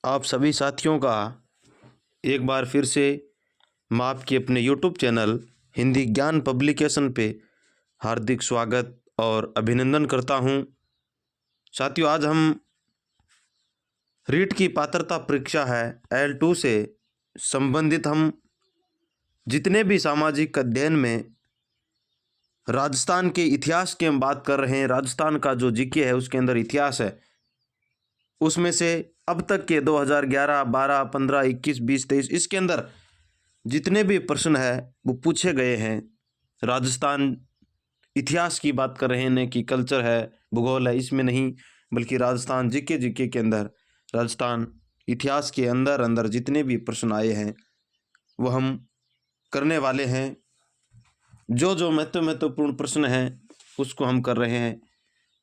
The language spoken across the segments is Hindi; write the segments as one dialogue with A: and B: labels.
A: आप सभी साथियों का एक बार फिर से मैं आपके अपने यूट्यूब चैनल हिंदी ज्ञान पब्लिकेशन पे हार्दिक स्वागत और अभिनंदन करता हूं। साथियों, आज हम रीट की पात्रता परीक्षा है L2 से संबंधित हम जितने भी सामाजिक अध्ययन में राजस्थान के इतिहास की हम बात कर रहे हैं। राजस्थान का जो जीके है उसके अंदर इतिहास है, उसमें से अब तक के 2011, 12, 15, 21, 20, 23 इसके अंदर जितने भी प्रश्न है वो पूछे गए हैं। राजस्थान इतिहास की बात कर रहे हैं, न कि कल्चर है, भूगोल है, इसमें नहीं, बल्कि राजस्थान जीके के अंदर राजस्थान इतिहास के अंदर अंदर जितने भी प्रश्न आए हैं वो हम करने वाले हैं। जो जो महत्वपूर्ण प्रश्न हैं उसको हम कर रहे हैं।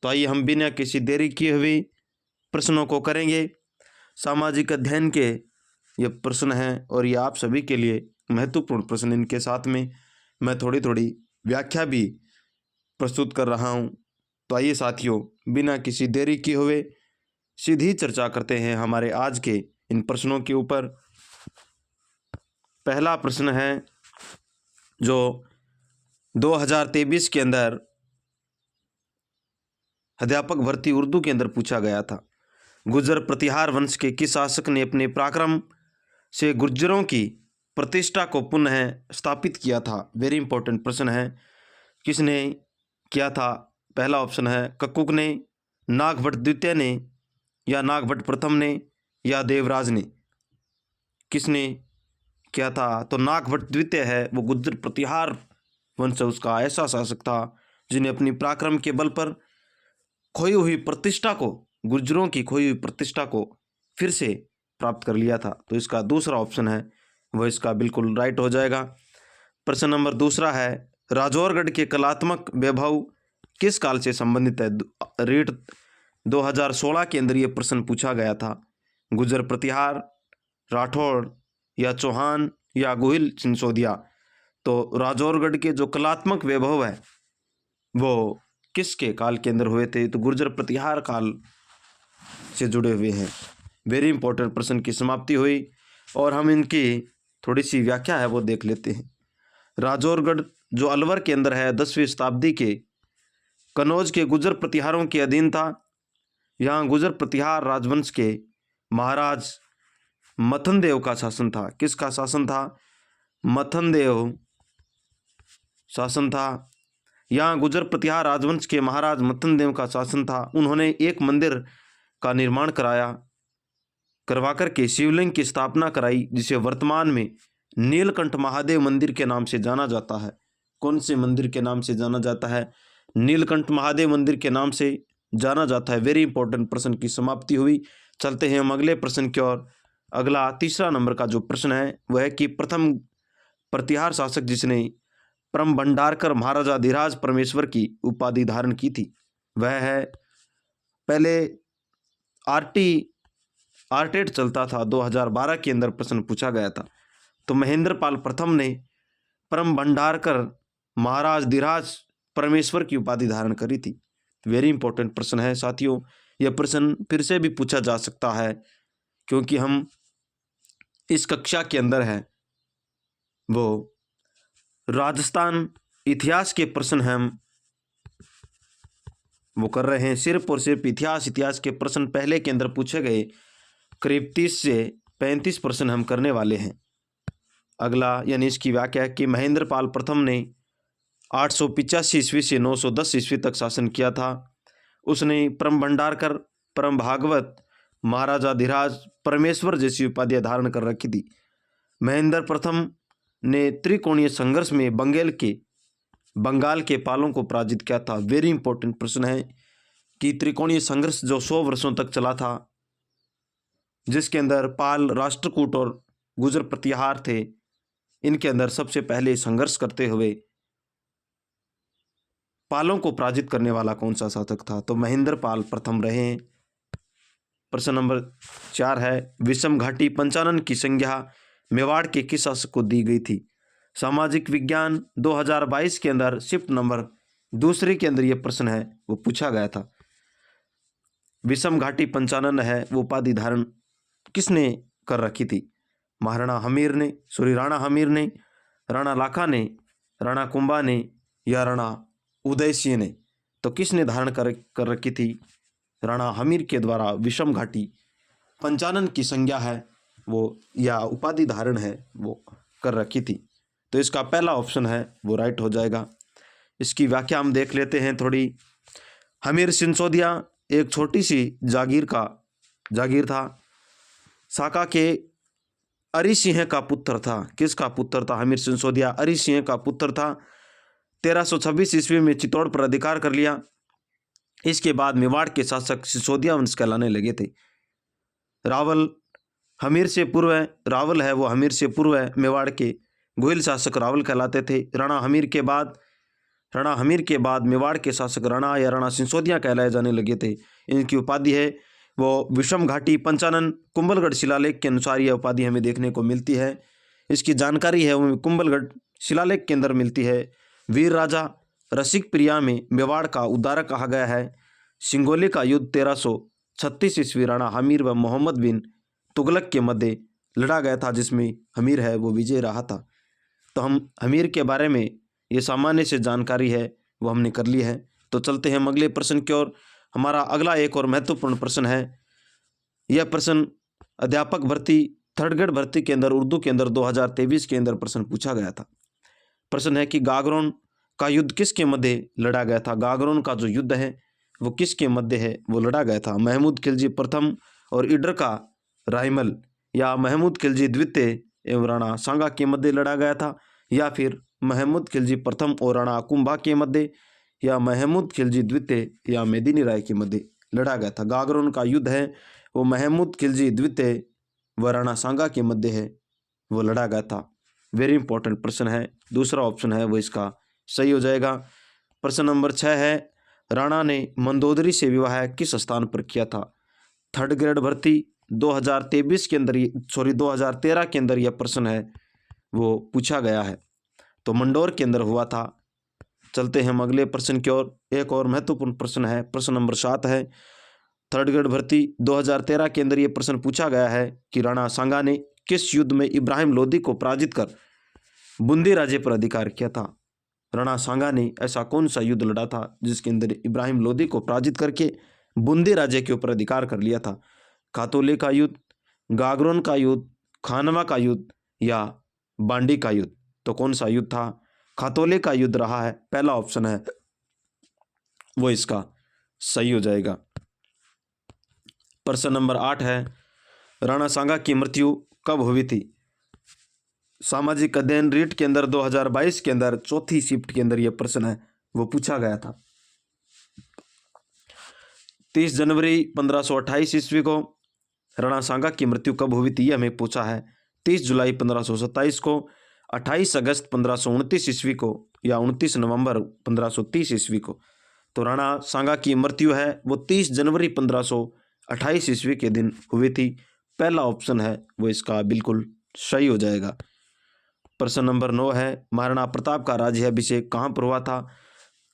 A: तो आइए हम बिना किसी देरी किए हुए प्रश्नों को करेंगे। सामाजिक अध्ययन के ये प्रश्न हैं और ये आप सभी के लिए महत्वपूर्ण प्रश्न। इनके साथ में मैं थोड़ी थोड़ी व्याख्या भी प्रस्तुत कर रहा हूँ। तो आइए साथियों, बिना किसी देरी किए हुए सीधी चर्चा करते हैं हमारे आज के इन प्रश्नों के ऊपर। पहला प्रश्न है जो 2023 के अंदर अध्यापक भर्ती उर्दू के अंदर पूछा गया था। गुर्जर प्रतिहार वंश के किस शासक ने अपने पराक्रम से गुर्जरों की प्रतिष्ठा को पुनः स्थापित किया था? वेरी इंपॉर्टेंट प्रश्न है। किसने किया था? पहला ऑप्शन है कक्कुक ने, नागभट्ट द्वितीय ने, या नागभट्ट प्रथम ने, या देवराज ने। किसने किया था? तो नागभट्ट द्वितीय है, वो गुर्जर प्रतिहार वंश उसका ऐसा शासक था जिन्हें अपनी पराक्रम के बल पर खोई हुई प्रतिष्ठा को, गुर्जरों की खोई हुई प्रतिष्ठा को फिर से प्राप्त कर लिया था। तो इसका दूसरा ऑप्शन है वह इसका बिल्कुल राइट हो जाएगा। प्रश्न नंबर दूसरा है राजौरगढ़ के कलात्मक वैभव किस काल से संबंधित है? रीट 2016 के अंदर ये प्रश्न पूछा गया था। गुर्जर प्रतिहार, राठौड़, या चौहान, या गोहिल सिंसोदिया। तो राजौरगढ़ के जो कलात्मक वैभव है वो किसके काल के अंदर हुए थे? तो गुर्जर प्रतिहार काल से जुड़े हुए हैं। वेरी इंपॉर्टेंट प्रश्न की समाप्ति हुई और हम इनकी थोड़ी सी व्याख्या है वो देख लेते हैं। राजौरगढ़ जो अलवर के अंदर है, 10वीं शताब्दी के कनौज के गुर्जर प्रतिहारों के अधीन था। यहाँ गुर्जर प्रतिहार राजवंश के महाराज मथनदेव का शासन था। किसका शासन था? मथनदेव शासन था। यहाँ गुर्जर प्रतिहार राजवंश के महाराज मथनदेव का शासन था। उन्होंने एक मंदिर का निर्माण करवा करके शिवलिंग की स्थापना कराई, जिसे वर्तमान में नीलकंठ महादेव मंदिर के नाम से जाना जाता है। कौन से मंदिर के नाम से जाना जाता है? नीलकंठ महादेव मंदिर के नाम से जाना जाता है। वेरी इंपॉर्टेंट प्रश्न की समाप्ति हुई। चलते हैं हम अगले प्रश्न की ओर। अगला तीसरा नंबर का जो प्रश्न है वह है कि प्रथम प्रतिहार शासक जिसने परम भंडारकर महाराजा धीराज परमेश्वर की उपाधि धारण की थी वह है, पहले आरटेट चलता था, 2012 के अंदर प्रश्न पूछा गया था। तो महेंद्रपाल प्रथम ने परम भंडारकर महाराज धीराज परमेश्वर की उपाधि धारण करी थी। वेरी इंपॉर्टेंट प्रश्न है साथियों। यह प्रश्न फिर से भी पूछा जा सकता है क्योंकि हम इस कक्षा के अंदर है वो राजस्थान इतिहास के प्रश्न हम वो कर रहे हैं। सिर्फ और सिर्फ इतिहास के प्रश्न पहले के अंदर पूछे गए करीब 30 से 35 प्रश्न हम करने वाले हैं। अगला यानी इसकी व्याख्या है कि महेंद्रपाल प्रथम ने 885 ईस्वी से 910 ईस्वी तक शासन किया था। उसने परम भंडारकर, परम भागवत, महाराजा धीराज परमेश्वर जैसी उपाधियां धारण कर रखी थी। महेंद्र प्रथम ने त्रिकोणीय संघर्ष में बंगाल के पालों को पराजित किया था। वेरी इंपॉर्टेंट प्रश्न है कि त्रिकोणीय संघर्ष जो 100 वर्षों तक चला था, जिसके अंदर पाल, राष्ट्रकूट और गुर्जर प्रतिहार थे, इनके अंदर सबसे पहले संघर्ष करते हुए पालों को पराजित करने वाला कौन सा शासक था? तो महेंद्रपाल प्रथम रहे हैं। प्रश्न नंबर 4 है विषम घाटी पंचानन की संज्ञा मेवाड़ के किस शासक को दी गई थी? सामाजिक विज्ञान 2022 के अंदर शिफ्ट नंबर दूसरे के अंदर यह प्रश्न है वो पूछा गया था। विषम घाटी पंचानन है वो उपाधि धारण किसने कर रखी थी? महाराणा हमीर ने, राणा हमीर ने, राणा लाखा ने, राणा कुंभा ने या राणा उदय सिंह ने? तो किसने धारण कर रखी थी? राणा हमीर के द्वारा विषम घाटी पंचानन की संज्ञा है वो या उपाधि धारण है वो कर रखी थी। तो इसका पहला ऑप्शन है वो राइट हो जाएगा। इसकी व्याख्या हम देख लेते हैं थोड़ी। हमीर सिंसोदिया एक छोटी सी जागीर था। साका के अरि सिंह का पुत्र था। किसका पुत्र था? हमीर सिंसोदिया अरि सिंह का पुत्र था। 1326 ईस्वी में चित्तौड़ पर अधिकार कर लिया। इसके बाद मेवाड़ के शासक सिसोदिया वंश कहलाने लगे थे। रावल हमीर से पूर्व है, रावल है वो हमीर से पूर्व है। मेवाड़ के गोयल शासक रावल कहलाते थे। राणा हमीर के बाद मेवाड़ के शासक राणा या राणा सिसोदिया कहलाए जाने लगे थे। इनकी उपाधि है वो विषम घाटी पंचानन। कुंभलगढ़ शिलालेख के अनुसार यह उपाधि हमें देखने को मिलती है। इसकी जानकारी है वो कुंभलगढ़ शिलालेख के अंदर मिलती है। वीर राजा रसिक प्रिया में मेवाड़ का उद्धारक कहा गया है। सिंगोली का युद्ध 1336 ईस्वी राणा हमीर व मोहम्मद बिन तुगलक के मध्य लड़ा गया था, जिसमें हमीर है वो विजय रहा था। तो हम हमीर के बारे में ये सामान्य से जानकारी है वो हमने कर ली है। तो चलते हैं हम अगले प्रश्न की ओर। हमारा अगला एक और महत्वपूर्ण प्रश्न है। यह प्रश्न अध्यापक भर्ती 3rd ग्रेड भर्ती के अंदर उर्दू के अंदर 2023 के अंदर प्रश्न पूछा गया था। प्रश्न है कि गागरोन का युद्ध किसके मध्य लड़ा गया था? गागरोन का जो युद्ध है वो किसके मध्य है वो लड़ा गया था? महमूद खिलजी प्रथम और ईडर का राइमल, या महमूद खिलजी द्वितीय एवं राणा सांगा के मध्य लड़ा गया था, या फिर महमूद खिलजी प्रथम और राणा कुंभा के मध्य, या महमूद खिलजी द्वितीय या मेदिनी राय के मध्य लड़ा गया था? गागरोन का युद्ध है वो महमूद खिलजी द्वितीय व राणा सांगा के मध्य है वो लड़ा गया था। वेरी इंपॉर्टेंट प्रश्न है। दूसरा ऑप्शन है वो इसका सही हो जाएगा। प्रश्न नंबर 6 है, राणा ने मंदोदरी से विवाह किस स्थान पर किया था? 3rd ग्रेड भर्ती 2023 के अंदर 2013 के अंदर यह प्रश्न है वो पूछा गया है। तो मंडोर के अंदर हुआ था। चलते हैं हम अगले प्रश्न की ओर। एक और महत्वपूर्ण प्रश्न है। प्रश्न नंबर 7 है, 3rd ग्रेड भर्ती 2013 के अंदर यह प्रश्न पूछा गया है कि राणा सांगा ने किस युद्ध में इब्राहिम लोदी को पराजित कर बूंदी राज्य पर अधिकार किया था? राणा सांगा ने ऐसा कौन सा युद्ध लड़ा था जिसके अंदर इब्राहिम लोदी को पराजित करके बूंदी राज्य के ऊपर अधिकार कर लिया था? खातोले का युद्ध, गागरोन का युद्ध, खानवा का युद्ध या बांडी का युद्ध? तो कौन सा युद्ध था? खातोले का युद्ध रहा है। पहला ऑप्शन है वो इसका सही हो जाएगा। प्रश्न नंबर 8 है, राणा सांगा की मृत्यु कब हुई थी? सामाजिक अध्ययन रीट के अंदर 2022 के अंदर 4थी शिफ्ट के अंदर यह प्रश्न है वो पूछा गया था। 30 जनवरी 1528 ईस्वी को राणा सांगा की मृत्यु कब हुई थी? हमें पूछा है। 30 जुलाई 1527 को, 28 अगस्त 1529 ईस्वी को या 29 नवंबर 1530 ईस्वी को? तो राणा सांगा की मृत्यु है वो 30 जनवरी 1528 ईस्वी के दिन हुई थी। पहला ऑप्शन है वो इसका बिल्कुल सही हो जाएगा। प्रश्न नंबर 9 है, महाराणा प्रताप का राज्याभिषेक कहाँ पर हुआ था?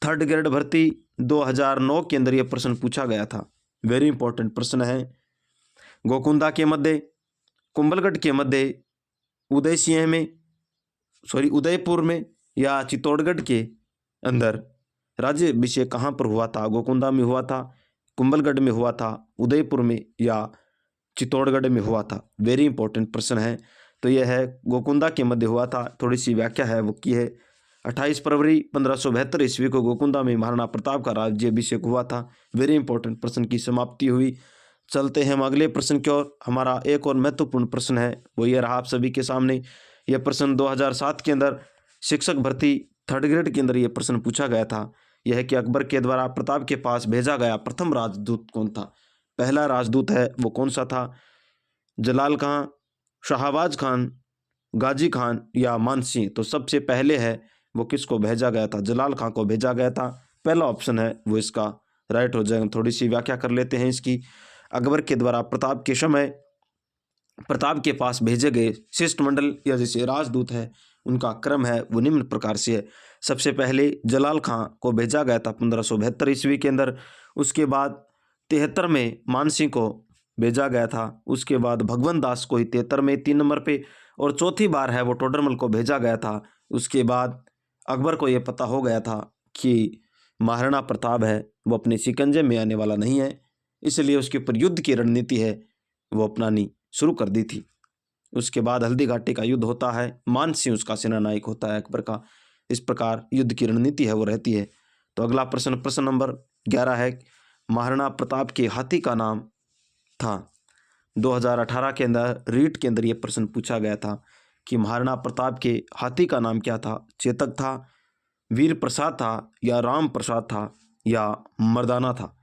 A: 3rd ग्रेड भर्ती 2009 के अंदर यह प्रश्न पूछा गया था। वेरी इंपॉर्टेंट प्रश्न है। गोकुंदा के मध्य, कुंभलगढ़ के मध्य, उदयपुर में या चित्तौड़गढ़ के अंदर राज्याभिषेक कहाँ पर हुआ था? गोकुंदा में हुआ था, कुंभलगढ़ में हुआ था, उदयपुर में या चित्तौड़गढ़ में हुआ था? वेरी इंपॉर्टेंट प्रश्न है। तो यह है गोकुंदा के मध्य हुआ था। थोड़ी सी व्याख्या है वो की है। 28 फरवरी 1572 ईस्वी को गोकुंदा में महाराणा प्रताप का राज्याभिषेक हुआ था। वेरी इंपॉर्टेंट प्रश्न की समाप्ति हुई। चलते हैं हम अगले प्रश्न की ओर। हमारा एक और महत्वपूर्ण प्रश्न है वो ये रहा आप सभी के सामने। यह प्रश्न 2007 के अंदर शिक्षक भर्ती 3rd ग्रेड के अंदर यह प्रश्न पूछा गया था। यह है कि अकबर के द्वारा प्रताप के पास भेजा गया प्रथम राजदूत कौन था? पहला राजदूत है वो कौन सा था? जलाल खां, शाहबाज खान, गाजी खान या मान सिंह? तो सबसे पहले है वो किसको भेजा गया था? जलाल खां को भेजा गया था। पहला ऑप्शन है वो इसका राइट हो जाएगा। थोड़ी सी व्याख्या कर लेते हैं इसकी। अकबर के द्वारा प्रताप के समय प्रताप के पास भेजे गए शिष्टमंडल या जैसे राजदूत है उनका क्रम है वो निम्न प्रकार से है। सबसे पहले जलाल खां को भेजा गया था 1572 ईस्वी के अंदर। उसके बाद 73 में मान सिंह को भेजा गया था। उसके बाद भगवंत दास को ही 73 में 3 नंबर पे, और चौथी बार है वो टोडरमल को भेजा गया था। उसके बाद अकबर को ये पता हो गया था कि महाराणा प्रताप है वो अपने शिकंजे में आने वाला नहीं है, इसलिए उसके ऊपर युद्ध की रणनीति है वो अपनानी शुरू कर दी थी। उसके बाद हल्दी घाटी का युद्ध होता है, मान सिंह उसका सेनानायक होता है अकबर का। इस प्रकार युद्ध की रणनीति है वो रहती है। तो अगला प्रश्न, प्रश्न नंबर 11 है, महाराणा प्रताप के हाथी का नाम था। 2018 के अंदर रीट के अंदर ये प्रश्न पूछा गया था कि महाराणा प्रताप के हाथी का नाम क्या था। चेतक था, वीर प्रसाद था, या राम प्रसाद था, या मर्दाना था।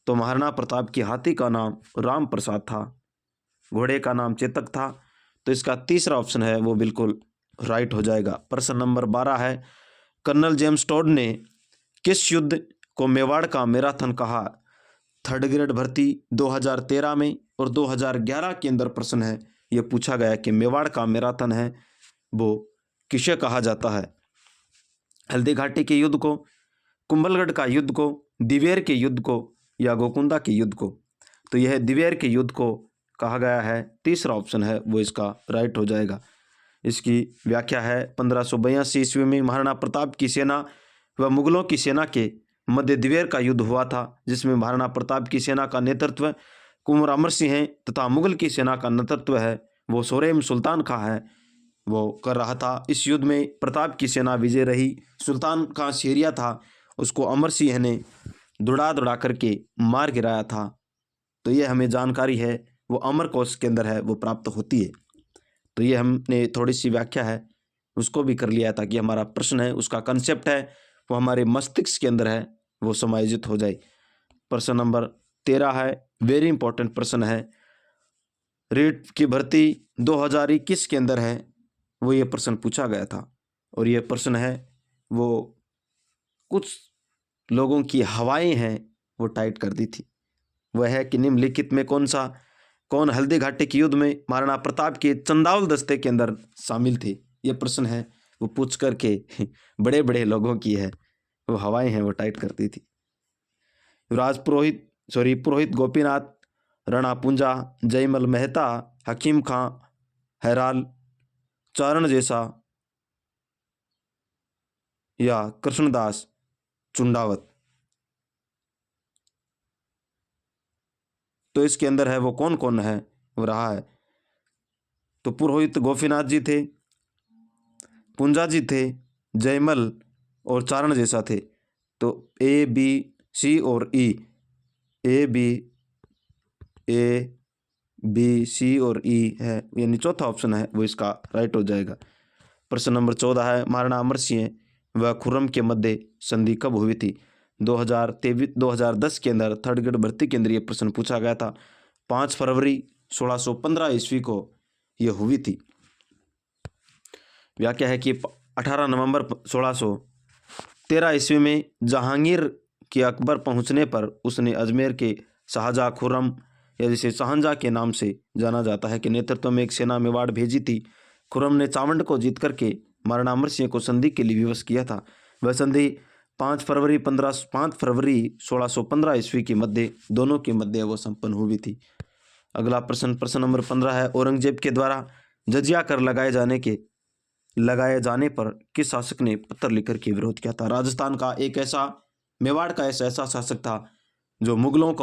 A: तो महाराणा प्रताप के हाथी का नाम राम प्रसाद था, घोड़े का नाम चेतक था। तो इसका तीसरा ऑप्शन है वो बिल्कुल राइट हो जाएगा। प्रश्न नंबर 12 है, कर्नल जेम्स टॉड ने किस युद्ध को मेवाड़ का मैराथन कहा। थर्ड ग्रेड भर्ती 2013 में और 2011 के अंदर प्रश्न है ये पूछा गया कि मेवाड़ का मैराथन है वो किसे कहा जाता है। हल्दी घाटी के युद्ध को, कुंभलगढ़ का युद्ध को, दिवेर के युद्ध को, या गोकुंदा के युद्ध को। तो यह दिवेर के युद्ध को कहा गया है। तीसरा ऑप्शन है वो इसका राइट हो जाएगा। इसकी व्याख्या है, 1582 ईस्वी में महाराणा प्रताप की सेना व मुगलों की सेना के मध्य दिवेर का युद्ध हुआ था, जिसमें महाराणा प्रताप की सेना का नेतृत्व कुंवर अमर सिंह है तथा मुगल की सेना का नेतृत्व है वो सोरेम सुल्तान खां है वो कर रहा था। इस युद्ध में प्रताप की सेना विजय रही। सुल्तान खां शेरिया था, उसको अमर सिंह ने दौड़ा करके मार गिराया था। तो ये हमें जानकारी है वो अमर कोश के अंदर है वो प्राप्त होती है। तो ये हमने थोड़ी सी व्याख्या है उसको भी कर लिया ताकि हमारा प्रश्न है उसका कंसेप्ट है वो हमारे मस्तिष्क के अंदर है वो समायोजित हो जाए। प्रश्न नंबर 13 है, वेरी इंपॉर्टेंट प्रश्न है, रीट की भर्ती 2021 के अंदर है वो ये प्रश्न पूछा गया था। और ये प्रश्न है वो कुछ लोगों की हवाएं हैं वो टाइट कर दी थी। वह है कि निम्नलिखित में कौन हल्दी घाटी के युद्ध में महाराणा प्रताप के चंदावल दस्ते के अंदर शामिल थे। ये प्रश्न है वो पूछ करके बड़े बड़े लोगों की है वो हवाएं हैं वो टाइट करती थी। पुरोहित गोपीनाथ, राणा पूंजा, जयमल मेहता, हकीम खां हैराल, चारण जैसा, या कृष्णदास चुंडावत। तो इसके अंदर है वो कौन कौन है वो रहा है। तो पुरोहित गोपीनाथ जी थे, पूंजा जी थे, जयमल और चारण जैसा थे। तो ए बी सी और ई, ए बी सी और ई है यानी चौथा ऑप्शन है वो इसका राइट हो जाएगा। प्रश्न नंबर 14 है, महाराणा अमर सिंह व खुर्रम के मध्य संधि कब हुई थी। 2010 के अंदर थर्ड ग्रेड भर्ती के अंदर ये प्रश्न पूछा गया था। 5 फरवरी 1615 ईस्वी को ये हुई थी। व्याख्या है कि 18 नवंबर 1613 ईस्वी में जहांगीर के अकबर पहुंचने पर उसने अजमेर के शाहजहाँ खुर्रम या जिसे शाहजहाँ के नाम से जाना जाता है के नेतृत्व में एक सेना मेवाड़ भेजी थी। खुर्रम ने चावंड को जीत करके महाराणा अमर सिंह को संधि के लिए विवश किया था। वह संधि 5 फरवरी 1615 ईस्वी के मध्य दोनों के मध्य वो संपन्न हुई थी। अगला प्रश्न, प्रश्न नंबर 15 है, औरंगजेब के द्वारा जजिया कर लगाए जाने पर किस शासक ने पत्र लिखकर के विरोध किया था। राजस्थान का एक ऐसा, मेवाड़ का ऐसा शासक था जो मुगलों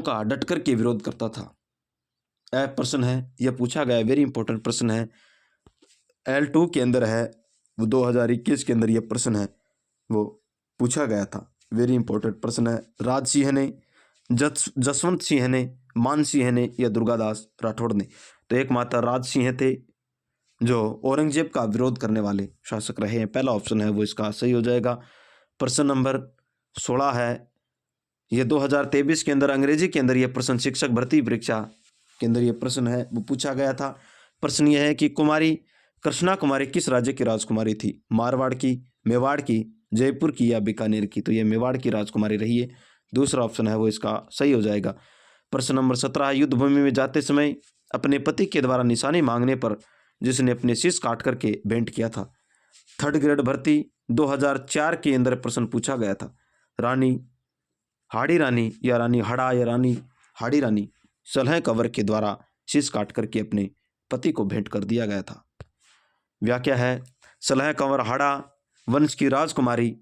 A: का डट कर के विरोध करता था। यह प्रश्न है यह पूछा गया, वेरी इंपॉर्टेंट प्रश्न है, L2 के अंदर है वो 2021 के अंदर यह प्रश्न है वो पूछा गया था। वेरी इंपॉर्टेंट प्रश्न है। राज सिंह ने, जसवंत सिंह ने, मान सिंह ने या दुर्गादास राठौड़ ने। तो एकमात्र राज सिंह थे जो औरंगजेब का विरोध करने वाले शासक रहे हैं। पहला ऑप्शन है वो इसका सही हो जाएगा। प्रश्न नंबर 16 है, ये 2023 के अंदर अंग्रेजी के अंदर यह प्रश्न शिक्षक भर्ती परीक्षा के अंदर यह प्रश्न है वो पूछा गया था। प्रश्न यह है कि कुमारी कृष्णा कुमारी किस राज्य की राजकुमारी थी। मारवाड़ की, मेवाड़ की, जयपुर की या बीकानेर की। तो ये मेवाड़ की राजकुमारी रही है। दूसरा ऑप्शन है वो इसका सही हो जाएगा। प्रश्न नंबर 17, युद्ध भूमि में जाते समय अपने पति के द्वारा निशानी मांगने पर जिसने अपने शीश काट करके भेंट किया था। थर्ड ग्रेड भर्ती 2004 के अंदर प्रश्न पूछा गया था। रानी हाड़ी रानी या रानी हड़ा या रानी हाड़ी रानी सलह कंवर के द्वारा शीश काट करके अपने पति को भेंट कर दिया गया था। व्याख्या है, सलह कंवर हाड़ा वंश की राजकुमारी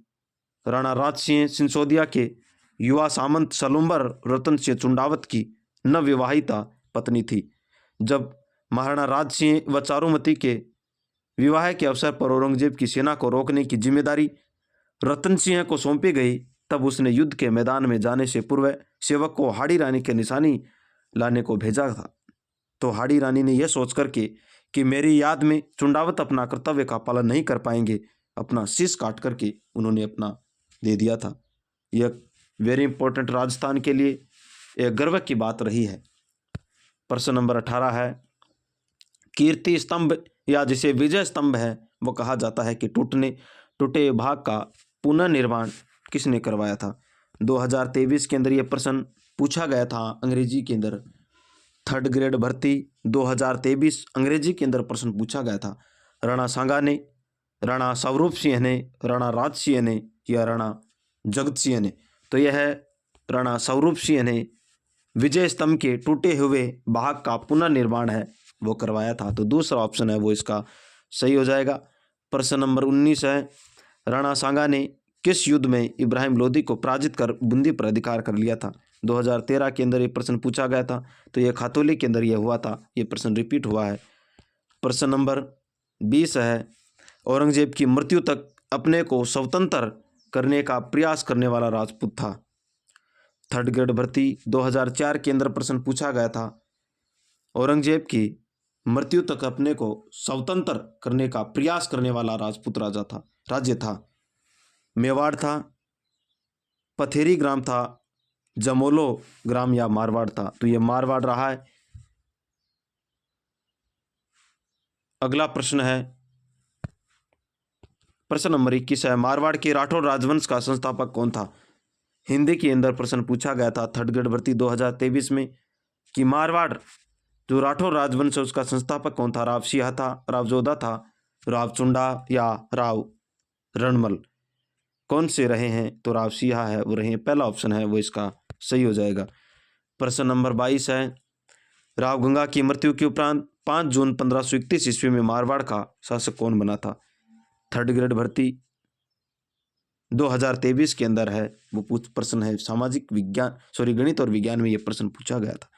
A: राणा राज सिंह सिंसोदिया के युवा सामंत सलुम्बर रतन सिंह चुंडावत की नवविवाहिता पत्नी थी। जब महाराणा राज सिंह व चारुमती के विवाह के अवसर पर औरंगजेब की सेना को रोकने की जिम्मेदारी रतन सिंह को सौंपी गई, तब उसने युद्ध के मैदान में जाने से पूर्व सेवक को हाड़ी रानी के निशानी लाने को भेजा था। तो हाड़ी रानी ने यह सोच करके कि मेरी याद में चुंडावत अपना कर्तव्य का पालन नहीं कर पाएंगे, अपना शीश काट करके उन्होंने अपना दे दिया था। यह वेरी इंपॉर्टेंट राजस्थान के लिए एक गर्व की बात रही है। प्रश्न नंबर 18 है, कीर्ति स्तंभ या जिसे विजय स्तंभ है वो कहा जाता है कि टूटे भाग का पुनर्निर्माण किसने करवाया था। 2023 के अंदर ये प्रश्न पूछा गया था अंग्रेजी के अंदर। 3rd ग्रेड भर्ती 2023 अंग्रेजी के अंदर प्रश्न पूछा गया था। राणा सांगा ने, राणा स्वरूप सिंह ने, राणा राज सिंह ने या राणा जगत सिंह ने। तो यह है राणा स्वरूप सिंह ने विजय स्तंभ के टूटे हुए भाग का पुनर्निर्माण है वो करवाया था। तो दूसरा ऑप्शन है वो इसका सही हो जाएगा। प्रश्न नंबर 19 है, राणा सांगा ने किस युद्ध में इब्राहिम लोदी को पराजित कर बूंदी पर अधिकार कर लिया था। 2013 के अंदर ये प्रश्न पूछा गया था, तो ये खातौली के अंदर यह हुआ था। ये प्रश्न रिपीट हुआ है। प्रश्न नंबर 20 है, औरंगजेब की मृत्यु तक अपने को स्वतंत्र करने का प्रयास करने वाला राजपूत था। 3rd ग्रेड भर्ती 2004 के अंदर प्रश्न पूछा गया था। औरंगजेब की मृत्यु तक अपने को स्वतंत्र करने का प्रयास करने वाला राजपूत राज्य था। मेवाड़ था, पथेरी ग्राम था, जमोलो ग्राम या मारवाड़ था। तो ये मारवाड़ रहा है। अगला प्रश्न है प्रश्न नंबर 21 है, मारवाड़ के राठौर राजवंश का संस्थापक कौन था। हिंदी के अंदर प्रश्न पूछा गया था 3rd ग्रेड भर्ती 2023 में कि मारवाड़ जो राठौर राजवंश है उसका संस्थापक कौन था। राव सिंह था, राव जोधा था, राव चुंडा या राव रणमल। कौन से रहे हैं, तो राव सिंह है वो रहे। पहला ऑप्शन है वो इसका सही हो जाएगा। प्रश्न नंबर 22 है, राव गंगा की मृत्यु के उपरांत 5 जून 1531 ईस्वी में मारवाड़ का शासक कौन बना था। 3rd ग्रेड भर्ती 2023 के अंदर है वो प्रश्न है सामाजिक विज्ञान गणित और विज्ञान में ये प्रश्न पूछा गया था।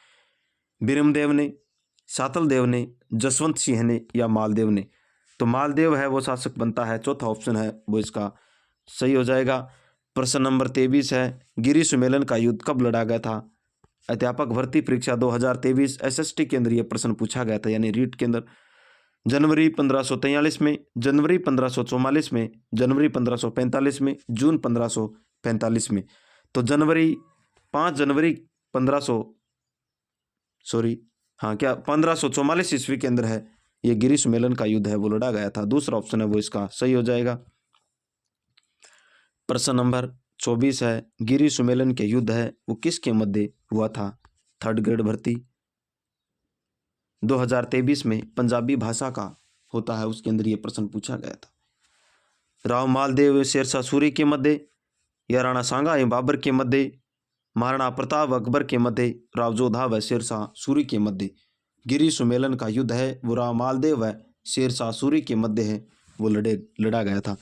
A: बीरमदेव ने, सातलदेव ने, जसवंत सिंह ने या मालदेव ने। तो मालदेव है वो शासक बनता है। चौथा ऑप्शन है वो इसका सही हो जाएगा। प्रश्न नंबर 23 है, गिरी सुमेलन का युद्ध कब लड़ा गया था। अध्यापक भर्ती परीक्षा 2023 SST के अंदर ये प्रश्न पूछा गया था, यानी रीट के अंदर। जनवरी 1543 में, जनवरी 1544 में, जनवरी 1545 में, जून 1545 में। तो 5 जनवरी 1544 ईस्वी के अंदर है ये गिरी सुमेलन का युद्ध है वो लड़ा गया था। दूसरा ऑप्शन है वो इसका सही हो जाएगा। प्रश्न नंबर 24 है, गिरी सुमेलन के युद्ध है वो किसके मध्य हुआ था। 3rd ग्रेड भर्ती 2023 में पंजाबी भाषा का होता है, उसके अंदर ये प्रश्न पूछा गया था। राव मालदेव शेरशाह सूरी के मध्य या राणा सांगा एवं बाबर के मध्य, महाराणा प्रताप अकबर के मध्य, राव जोधा व शेरशाह सूरी के मध्य। गिरी सुमेलन का युद्ध है वो राव मालदेव व शेरशाह सूरी के मध्य है वो लड़ा गया था।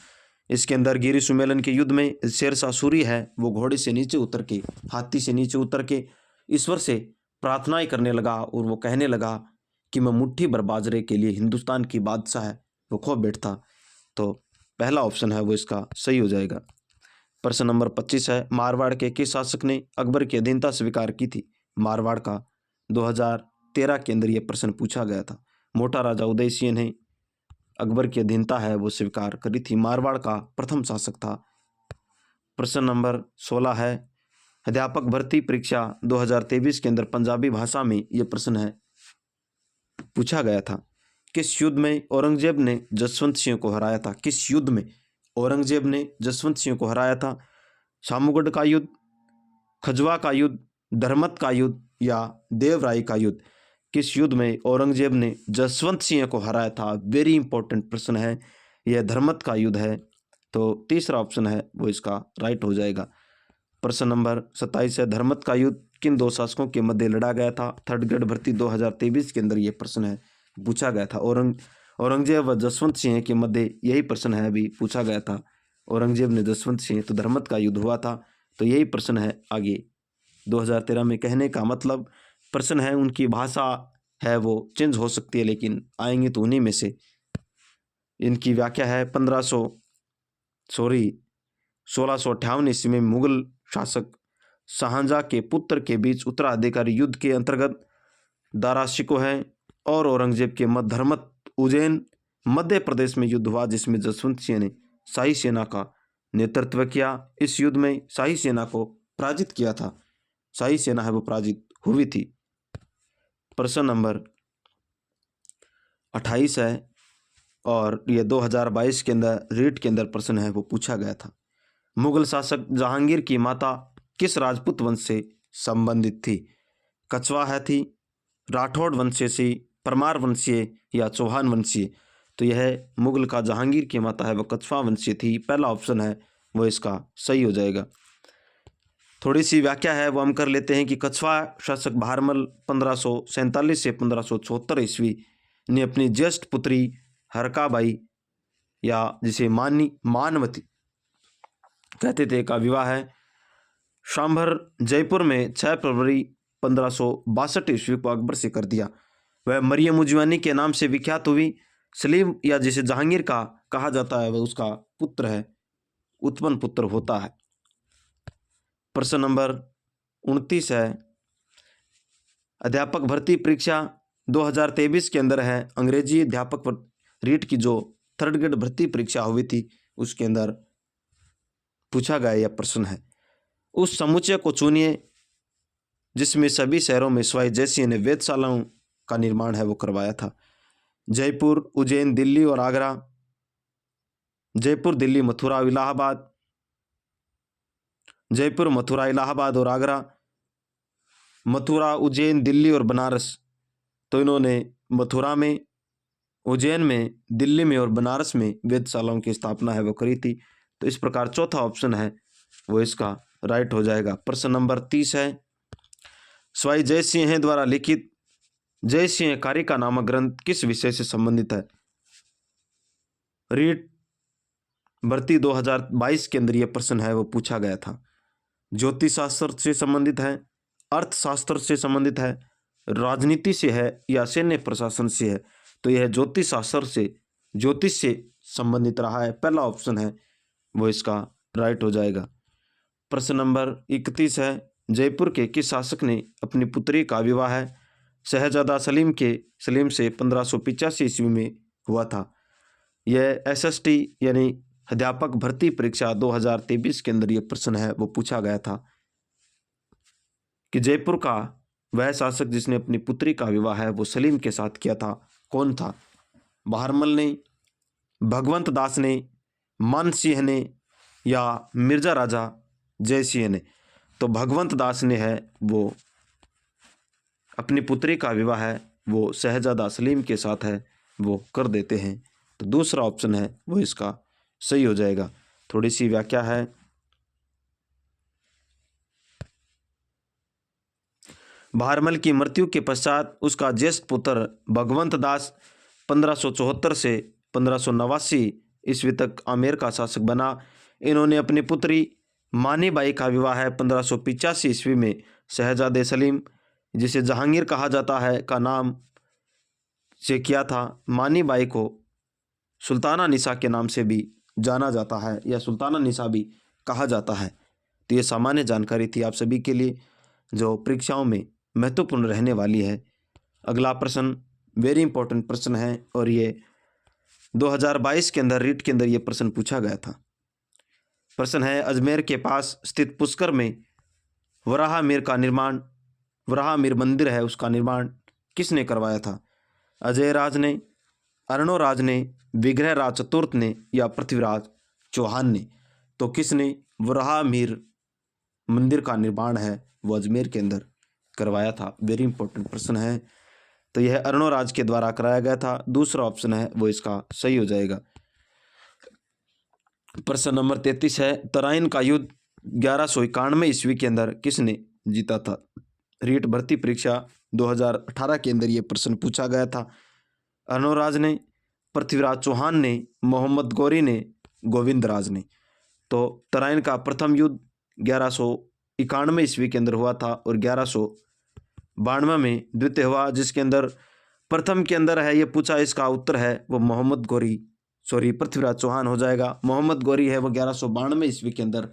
A: इसके अंदर गिरी सुमेलन के युद्ध में शेरशाह सूरी है वो घोड़े से नीचे उतर के, हाथी से नीचे उतर के ईश्वर से प्रार्थनाएं करने लगा और वो कहने लगा कि मैं मुट्ठी भर बाजरे के लिए हिंदुस्तान की बादशाह है वो खो बैठता। तो पहला ऑप्शन है वो इसका सही हो जाएगा। प्रश्न नंबर 25 है, मारवाड़ के किस शासक ने अकबर की अधीनता स्वीकार की थी। मारवाड़ का 2013 के अंदर ये प्रश्न पूछा गया था। मोटा राजा उदय सिंह ने अकबर की अधीनता है वो स्वीकार करी थी। मारवाड़ का प्रथम शासक था। प्रश्न नंबर 16 है, अध्यापक भर्ती परीक्षा 2023 के अंदर पंजाबी भाषा में ये प्रश्न है पूछा गया था। किस युद्ध में औरंगजेब ने जसवंत सिंह को हराया था। किस युद्ध में औरंगजेब ने जसवंत सिंह को हराया था। शामूगढ़ का युद्ध, खजवा का युद्ध, धर्मत का युद्ध या देवराय का युद्ध। किस युद्ध में औरंगजेब ने जसवंत सिंह को हराया था। वेरी इंपॉर्टेंट प्रश्न है, यह धर्मत का युद्ध है। तो तीसरा ऑप्शन है वो इसका राइट हो जाएगा। प्रश्न नंबर 27 है, धर्मत का युद्ध किन दो शासकों के मध्य लड़ा गया था? थर्ड ग्रेड भर्ती 2023 के अंदर ये प्रश्न है पूछा गया था। औरंगजेब व जसवंत सिंह के मध्य यही प्रश्न है अभी पूछा गया था। औरंगजेब ने जसवंत सिंह, तो धर्मत का युद्ध हुआ था, तो यही प्रश्न है आगे 2013 में। कहने का मतलब प्रश्न है, उनकी भाषा है वो चेंज हो सकती है, लेकिन आएंगे तो उन्हीं में से। इनकी व्याख्या है 1658 ईस्वी में मुगल शासक शाहजहां के पुत्र के बीच उत्तराधिकारी युद्ध के अंतर्गत दारा शिकोह है और औरंगजेब के मध्य धर्मत उज्जैन मध्य प्रदेश में युद्ध हुआ, जिसमें जसवंत सिंह ने शाही सेना का नेतृत्व किया। इस युद्ध में शाही सेना को पराजित किया था, शाही सेना है वो पराजित हुई थी। प्रश्न नंबर 28 है और ये 2022 के अंदर रीट के अंदर प्रश्न है वो पूछा गया था। मुगल शासक जहांगीर की माता किस राजपूत वंश से संबंधित थी? कछवा है थी, राठौड़ वंशीय से, परमार वंशीय या चौहान वंशीय? तो यह मुगल का जहांगीर की माता है वो कछवा वंशीय थी। पहला ऑप्शन है वो इसका सही हो जाएगा। थोड़ी सी व्याख्या है वो हम कर लेते हैं कि कछवा शासक बहारमल 1547 से 1574 ईस्वी ने अपनी ज्येष्ठ पुत्री हरकाबाई या जिसे मानवती कहते थे का विवाह है शांभर जयपुर में 6 फरवरी 1562 ईस्वी को अकबर से कर दिया। वह मरियम उजवानी के नाम से विख्यात हुई। सलीम या जिसे जहांगीर का कहा जाता है वह उसका पुत्र है, उत्पन्न पुत्र होता है। प्रश्न नंबर 29 है, अध्यापक भर्ती परीक्षा 2023 के अंदर है अंग्रेजी अध्यापक रीट की जो थर्ड ग्रेड भर्ती परीक्षा हुई थी उसके अंदर पूछा गया यह प्रश्न है। उस समुच्चय को चुनिए जिसमें सभी शहरों में सवाई जयसिंह ने वेधशालाओं का निर्माण है वो करवाया था। जयपुर, उज्जैन, दिल्ली और आगरा। जयपुर, दिल्ली, मथुरा, इलाहाबाद। जयपुर, मथुरा, इलाहाबाद और आगरा। मथुरा, उज्जैन, दिल्ली और बनारस। तो इन्होंने मथुरा में, उज्जैन में, दिल्ली में और बनारस में वेधशालाओं की स्थापना है वो करी थी। तो इस प्रकार चौथा ऑप्शन है वो इसका राइट हो जाएगा। प्रश्न नंबर 30 है, सवाई जय सिंह द्वारा लिखित जय सिंह कारिका नामक ग्रंथ किस विषय से संबंधित है? रीट भर्ती 2022 के अंदर यह प्रश्न है वो पूछा गया था। ज्योतिष शास्त्र से संबंधित है, अर्थशास्त्र से संबंधित है, राजनीति से है या सैन्य प्रशासन से है? तो यह ज्योतिष शास्त्र से, ज्योतिष से संबंधित रहा है। पहला ऑप्शन है वो इसका राइट हो जाएगा। प्रश्न नंबर 31 है, जयपुर के किस शासक ने अपनी पुत्री का विवाह है शहजादा सलीम से 1585 ईस्वी में हुआ था? यह SST यानी अध्यापक भर्ती परीक्षा 2023 के अंदर यह प्रश्न है वो पूछा गया था कि जयपुर का वह शासक जिसने अपनी पुत्री का विवाह है वो सलीम के साथ किया था, कौन था? बहारमल ने, भगवंत दास ने, मान सिंह ने या मिर्जा राजा जयसिंह ने? तो भगवंत दास ने है वो अपनी पुत्री का विवाह है वो शहजादा सलीम के साथ है वो कर देते हैं। तो दूसरा ऑप्शन है वो इसका सही हो जाएगा। थोड़ी सी व्याख्या है, बहारमल की मृत्यु के पश्चात उसका ज्येष्ठ पुत्र भगवंत दास 1574 से 1589 ईस्वी तक आमेर का शासक बना। इन्होंने अपनी पुत्री मानीबाई का विवाह है 1585 ईस्वी में शहजादे सलीम जिसे जहांगीर कहा जाता है का नाम से किया था। मानीबाई को सुल्ताना निसा के नाम से भी जाना जाता है या सुल्ताना निसा भी कहा जाता है। तो ये सामान्य जानकारी थी आप सभी के लिए जो परीक्षाओं में महत्वपूर्ण रहने वाली है। अगला प्रश्न वेरी इंपॉर्टेंट प्रश्न है और ये 2022 के अंदर रीट के अंदर ये प्रश्न पूछा गया था। प्रश्न है, अजमेर के पास स्थित पुष्कर में वराहमीर मंदिर है उसका निर्माण किसने करवाया था? अजय राज ने, अर्णोराज ने, विग्रहराज चतुर्थ ने या पृथ्वीराज चौहान ने? तो किसने वराहमीर मंदिर का निर्माण है वो अजमेर के अंदर करवाया था? वेरी इंपॉर्टेंट प्रश्न है। तो यह अर्णोराज के द्वारा कराया गया था। दूसरा ऑप्शन है वो इसका सही हो जाएगा। प्रश्न नंबर 33 है, तराइन का युद्ध 1191 ईस्वी के अंदर किसने जीता था? रीट भर्ती परीक्षा 2018 के अंदर ये प्रश्न पूछा गया था। अर्नोराज ने, पृथ्वीराज चौहान ने, मोहम्मद गौरी ने, गोविंद राज ने। तो तराइन का प्रथम युद्ध 1191 ईस्वी के अंदर हुआ था और 1192 में द्वितीय हुआ, जिसके अंदर प्रथम के अंदर है ये पूछा, इसका उत्तर है वो मोहम्मद गौरी, सॉरी पृथ्वीराज चौहान हो जाएगा। मोहम्मद गौरी है वो 1192 ईस्वी के अंदर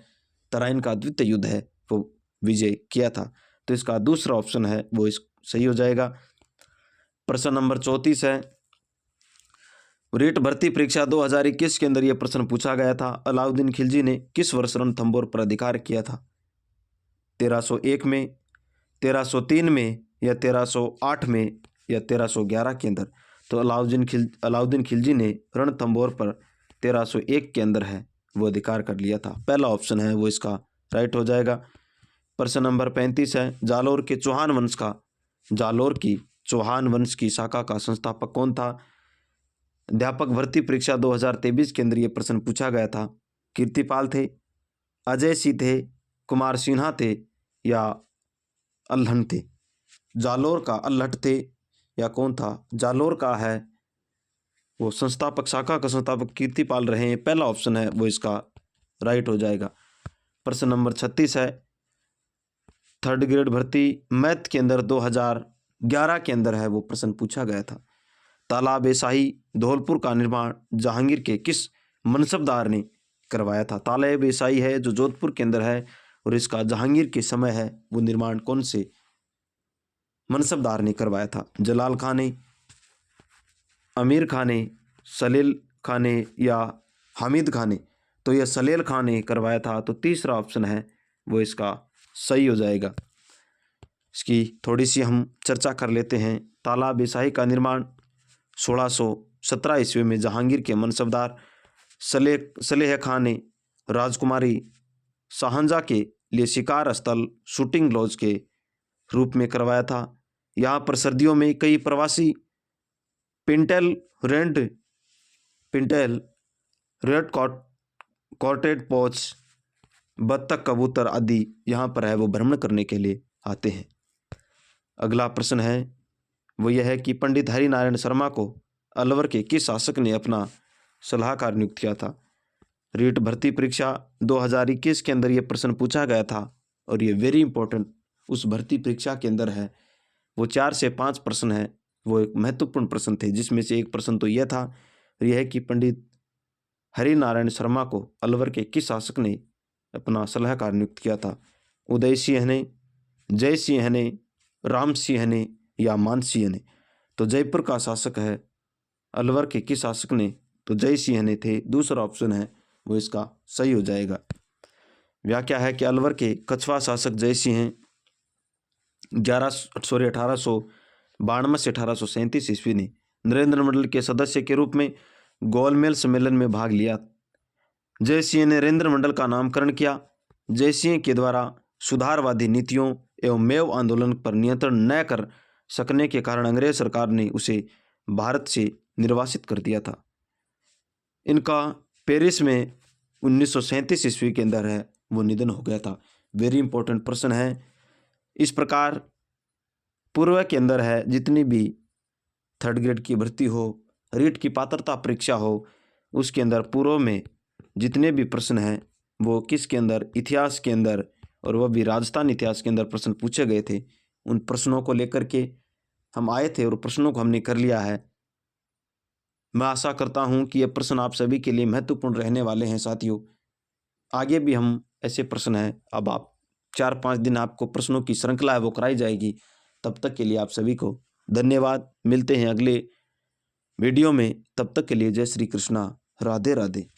A: तराइन का द्वितीय युद्ध है वो विजय किया था। तो इसका दूसरा ऑप्शन है वो इस सही हो जाएगा। प्रश्न नंबर 34 है, रीट भर्ती परीक्षा 2021 के अंदर यह प्रश्न पूछा गया था। अलाउद्दीन खिलजी ने किस वर्ष रणथंभौर पर अधिकार किया था? 1301 में, 1303 में, या 1308 में, या 1311 के अंदर? तो अलाउद्दीन खिलजी ने रणथंभौर पर 1301 के अंदर है वो अधिकार कर लिया था। पहला ऑप्शन है वो इसका राइट हो जाएगा। प्रश्न नंबर 35 है, जालोर की चौहान वंश की शाखा का संस्थापक कौन था? अध्यापक भर्ती परीक्षा 2023 के अंदर ये प्रश्न पूछा गया था। कीर्तिपाल थे, अजय सिंह थे, कुमार सिन्हा थे, या अल्हड़ थे? जालोर का अल्हड़ थे या कौन था? जालोर का है वो संस्थापक, शाखा का संस्थापक कीर्तिपाल रहे हैं। पहला ऑप्शन है वो इसका राइट हो जाएगा। प्रश्न नंबर 36 है, थर्ड ग्रेड भर्ती मैथ के अंदर 2011 के अंदर है वो प्रश्न पूछा गया था। तालाब ए शाही धौलपुर का निर्माण जहांगीर के किस मनसबदार ने करवाया था? तालाब ए शाही है जो जोधपुर के अंदर है और इसका जहांगीर के समय है वो निर्माण कौन से मनसबदार ने करवाया था? जलाल खान ने, अमीर खान ने, सलील खान ने, या हामिद खान ने? तो यह सलील खान ने करवाया था। तो तीसरा ऑप्शन है वो इसका सही हो जाएगा। इसकी थोड़ी सी हम चर्चा कर लेते हैं। तालाब ए शाही का निर्माण 1617 ईस्वी में जहांगीर के मनसबदार सलेह खान ने राजकुमारी शाहजहाँ के लिए शिकार स्थल शूटिंग लॉज के रूप में करवाया था। यहाँ पर सर्दियों में कई प्रवासी पिंटेल रेड कॉर्टेड पोच, बत्तख, कबूतर आदि यहाँ पर है वो भ्रमण करने के लिए आते हैं। अगला प्रश्न है वो यह है कि पंडित हरिनारायण शर्मा को अलवर के किस शासक ने अपना सलाहकार नियुक्त किया था? रीट भर्ती परीक्षा 2021 के अंदर ये प्रश्न पूछा गया था और ये वेरी इंपॉर्टेंट उस भर्ती परीक्षा के अंदर है। वो 4 से 5 प्रश्न है वो एक महत्वपूर्ण प्रश्न थे, जिसमें से एक प्रश्न तो यह था, यह है कि पंडित हरिनारायण शर्मा को अलवर के किस शासक ने अपना सलाहकार नियुक्त किया था? उदय सिंह ने, जय सिंह ने, राम सिंह ने, या मान सिंह ने? तो जयपुर का शासक है अलवर के किस शासक ने? तो जय सिंह ने थे। दूसरा ऑप्शन है वो इसका सही हो जाएगा। व्याख्या है कि अलवर के कछवा शासक जय सिंह 1892 से 1837 ईस्वी ने नरेंद्र मंडल के सदस्य के रूप में गोलमेल सम्मेलन में भाग लिया। जय सिंह ने नरेंद्र मंडल का नामकरण किया। जय सिंह के द्वारा सुधारवादी नीतियों एवं मेव आंदोलन पर नियंत्रण न कर सकने के कारण अंग्रेज सरकार ने उसे भारत से निर्वासित कर दिया था। इनका पेरिस में 1937 ईस्वी के अंदर है वो निधन हो गया था। वेरी इंपॉर्टेंट प्रश्न है। इस प्रकार पूर्व के अंदर है जितनी भी थर्ड ग्रेड की भर्ती हो, रीट की पात्रता परीक्षा हो, उसके अंदर पूर्व में जितने भी प्रश्न हैं वो किसके अंदर, इतिहास के अंदर, और वह भी राजस्थान इतिहास के अंदर प्रश्न पूछे गए थे। उन प्रश्नों को लेकर के हम आए थे और प्रश्नों को हमने कर लिया है। मैं आशा करता हूं कि ये प्रश्न आप सभी के लिए महत्वपूर्ण रहने वाले हैं। साथियों, आगे भी हम ऐसे प्रश्न हैं, अब आप 4-5 दिन आपको प्रश्नों की श्रृंखला है वो कराई जाएगी। तब तक के लिए आप सभी को धन्यवाद। मिलते हैं अगले वीडियो में, तब तक के लिए जय श्री कृष्णा, राधे राधे।